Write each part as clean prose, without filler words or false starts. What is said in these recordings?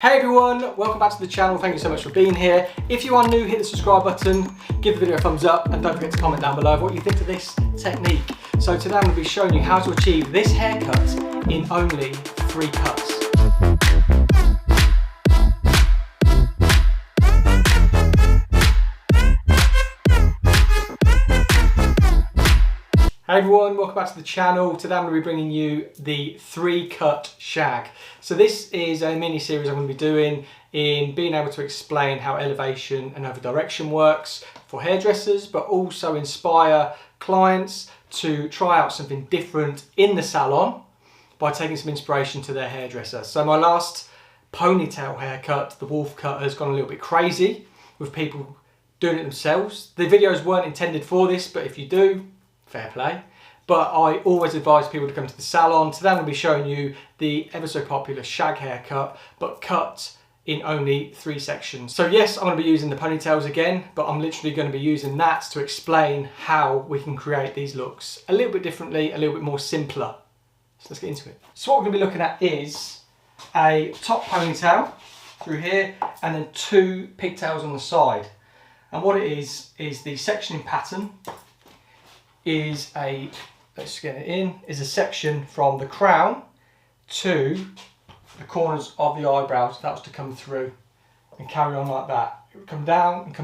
Hey everyone, welcome back to the channel. Thank you so much for being here. If you are new, hit the subscribe button, give the video a thumbs up, and don't forget to comment down below what you think of this technique. So today I'm going to be showing you how to achieve this haircut in only 3 cuts. Hey everyone, welcome back to the channel. Today I'm going to be bringing you the 3-cut shag. So this is a mini series I'm going to be doing in being able to explain how elevation and over direction works for hairdressers, but also inspire clients to try out something different in the salon by taking some inspiration to their hairdresser. So my last ponytail haircut, the wolf cut, has gone a little bit crazy with people doing it themselves. The videos weren't intended for this, but if you do, fair play. But I always advise people to come to the salon. Today I'm going to be showing you the ever so popular shag haircut, but cut in only 3 sections. So yes, I'm going to be using the ponytails again, but I'm literally going to be using that to explain how we can create these looks a little bit differently, a little bit more simpler. So let's get into it. So what we're going to be looking at is a top ponytail through here and then 2 pigtails on the side. And what it is the sectioning pattern is a, let's get it in, is a section from the crown to the corners of the eyebrows. That was to come through and carry on like that. It would come down,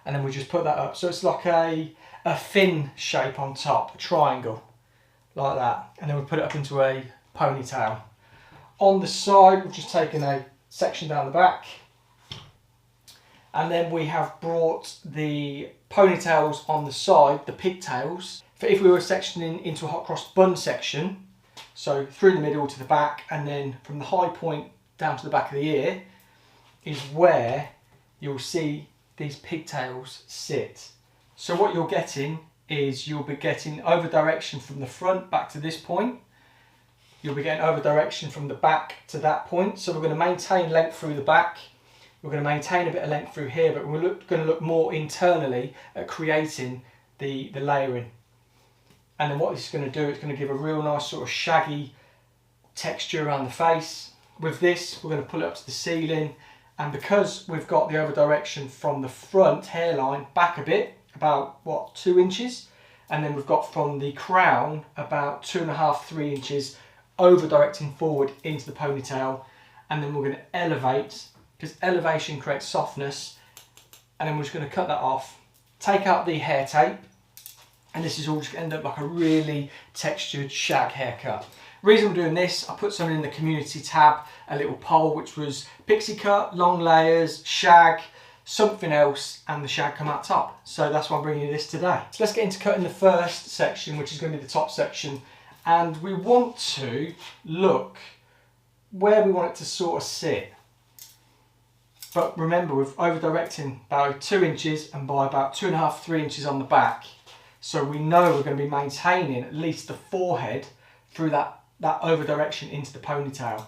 and then we just put that up. So it's like a fin shape on top, a triangle, like that. And then we put it up into a ponytail. On the side, we've just taken a section down the back. And then we have brought the ponytails on the side, the pigtails, for if we were sectioning into a hot cross bun section, so through the middle to the back, and then from the high point down to the back of the ear, is where you'll see these pigtails sit. So what you're getting is you'll be getting over direction from the front back to this point. You'll be getting over direction from the back to that point. So we're going to maintain length through the back. We're going to maintain a bit of length through here, but we're going to look more internally at creating the layering. And then what this is going to do, it's going to give a real nice sort of shaggy texture around the face. With this, we're going to pull it up to the ceiling. And because we've got the over direction from the front hairline back a bit, about what, 2 inches? And then we've got from the crown about 2.5, 3 inches over directing forward into the ponytail. And then we're going to elevate, because elevation creates softness, and then we're just going to cut that off, take out the hair tape, and this is all just going to end up like a really textured shag haircut. The reason I'm doing this, I put something in the community tab, a little poll, which was pixie cut, long layers, shag, something else, and the shag come out top. So that's why I'm bringing you this today. So let's get into cutting the first section, which is going to be the top section, and we want to look where we want it to sort of sit. But remember, we're over directing about 2 inches and by about 2.5, 3 inches on the back. So we know we're going to be maintaining at least the forehead through that over direction into the ponytail.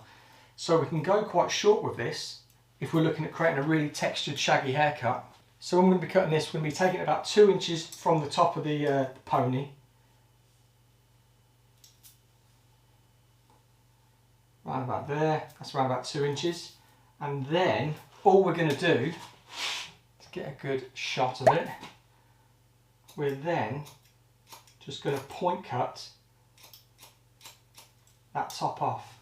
So we can go quite short with this if we're looking at creating a really textured shaggy haircut. So when we're going to be cutting this, we're going to be taking about 2 inches from the top of the pony. Around about there, that's around about 2 inches. And then all we're going to do, to get a good shot of it, we're then just going to point cut that top off.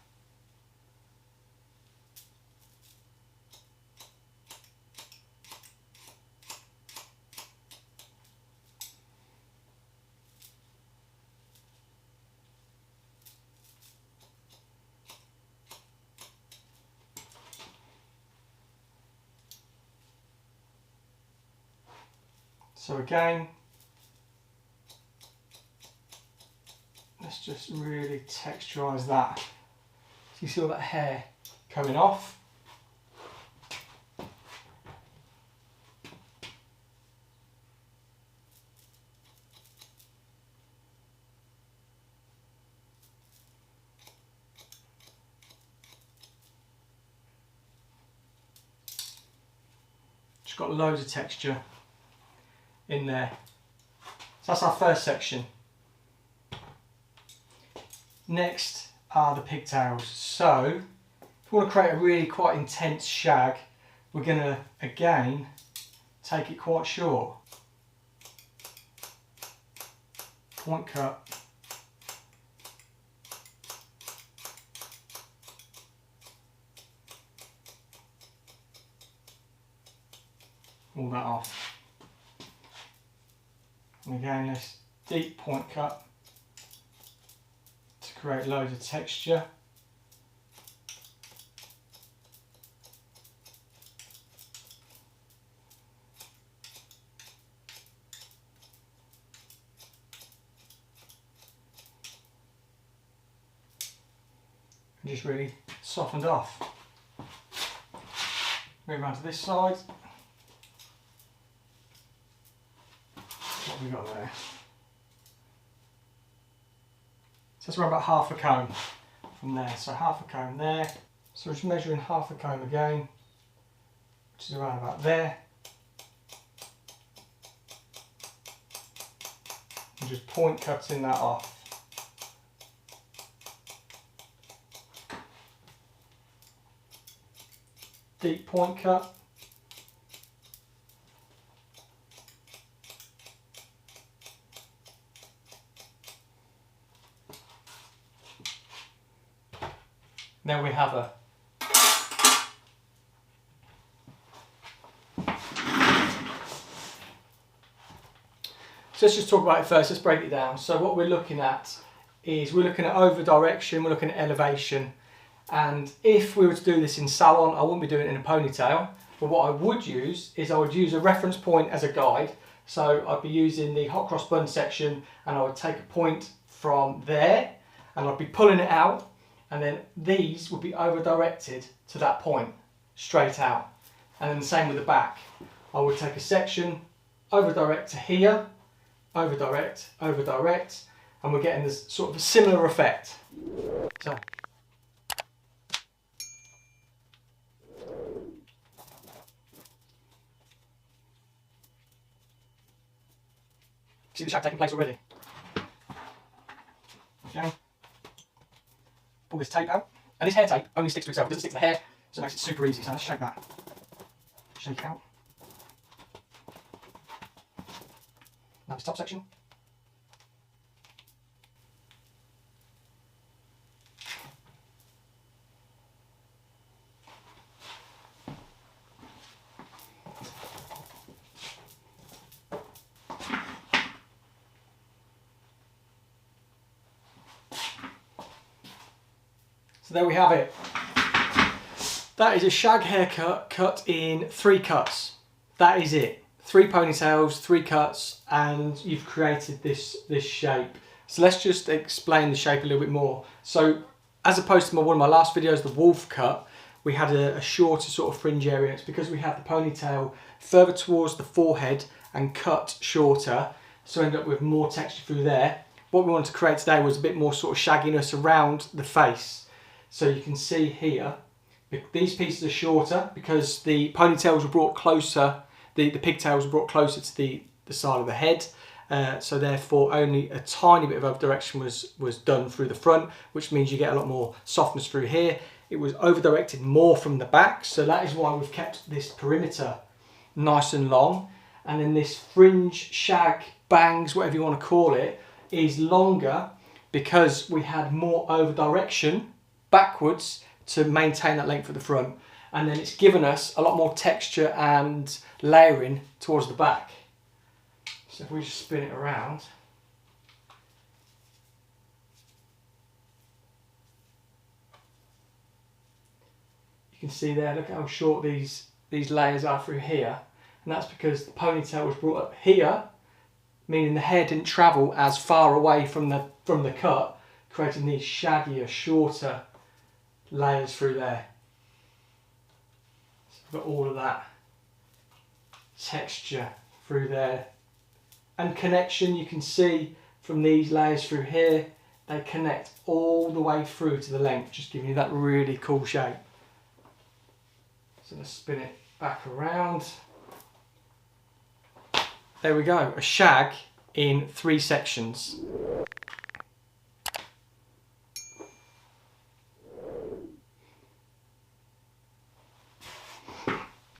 So again, let's just really texturise that. So you see all that hair coming off. Just got loads of texture in there. So that's our first section. Next are the pigtails. So If we want to create a really quite intense shag, we're going to again take it quite short. Point cut. All that off. And again, this deep point cut to create loads of texture. And just really softened off. Move around to this side. What have we got there? So that's around about half a comb from there. So half a comb there. So we're just measuring half a comb again, which is around about there. And just point cutting that off. Deep point cut. Then we have a so let's just talk about it first, let's break it down. So what we're looking at is we're looking at over direction, we're looking at elevation. And if we were to do this in salon, I wouldn't be doing it in a ponytail. But what I would use is I would use a reference point as a guide. So I'd be using the hot cross bun section and I would take a point from there and I'd be pulling it out, and then these would be over directed to that point, straight out. And then the same with the back. I would take a section, over direct to here, over direct, and we're getting this sort of a similar effect. So. See the shag taking place already. Okay. Pull this tape out, and this hair tape only sticks to itself, it doesn't stick to the hair, so it makes it super easy. So let's shake that. Shake out. Now this top section. So there we have it. That is a shag haircut cut in 3 cuts. That is it. 3 ponytails, 3 cuts, and you've created this shape. So let's just explain the shape a little bit more. So as opposed to one of my last videos, the wolf cut, we had a shorter sort of fringe area. It's because we had the ponytail further towards the forehead and cut shorter, so end up with more texture through there. What we wanted to create today was a bit more sort of shagginess around the face. So you can see here, these pieces are shorter because the ponytails were brought closer, the pigtails were brought closer to the side of the head. So therefore only a tiny bit of over direction was done through the front, which means you get a lot more softness through here. It was over directed more from the back, so that is why we've kept this perimeter nice and long. And then this fringe, shag, bangs, whatever you want to call it, is longer because we had more over direction backwards to maintain that length at the front, and then it's given us a lot more texture and layering towards the back. So if we just spin it around, you can see there, look at how short these layers are through here, and that's because the ponytail was brought up here, meaning the hair didn't travel as far away from the cut, creating these shaggier, shorter layers through there. So we've got all of that texture through there, and connection. You can see from these layers through here, they connect all the way through to the length, just giving you that really cool shape. So let's spin it back around. There we go, a shag in 3 sections.